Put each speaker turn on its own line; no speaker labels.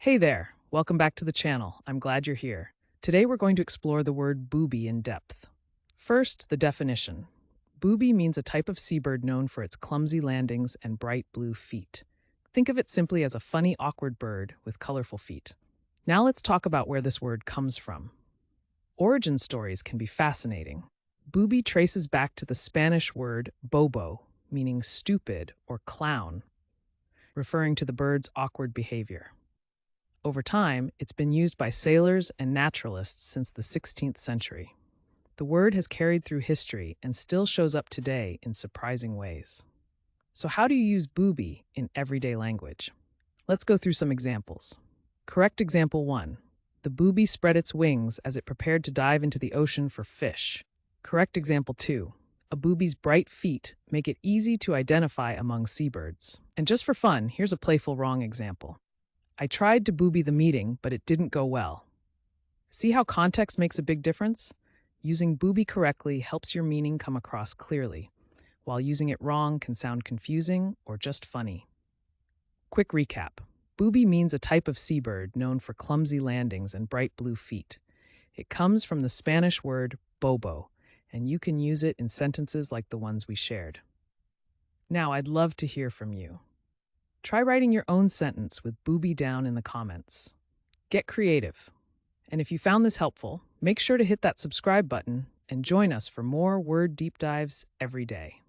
Hey there, welcome back to the channel. I'm glad you're here. Today we're going to explore the word booby in depth. First, the definition. Booby means a type of seabird known for its clumsy landings and bright blue feet. Think of it simply as a funny, awkward bird with colorful feet. Now let's talk about where this word comes from. Origin stories can be fascinating. Booby traces back to the Spanish word bobo, meaning stupid or clown, referring to the bird's awkward behavior. Over time, it's been used by sailors and naturalists since the 16th century. The word has carried through history and still shows up today in surprising ways. So how do you use booby in everyday language? Let's go through some examples. Correct example 1. The booby spread its wings as it prepared to dive into the ocean for fish. Correct example 2. A booby's bright feet make it easy to identify among seabirds. And just for fun, here's a playful wrong example. I tried to booby the meeting, but it didn't go well. See how context makes a big difference? Using booby correctly helps your meaning come across clearly, while using it wrong can sound confusing or just funny. Quick recap. Booby means a type of seabird known for clumsy landings and bright blue feet. It comes from the Spanish word bobo, and you can use it in sentences like the ones we shared. Now, I'd love to hear from you. Try writing your own sentence with booby down in the comments. Get creative. And if you found this helpful, make sure to hit that subscribe button and join us for more word deep dives every day.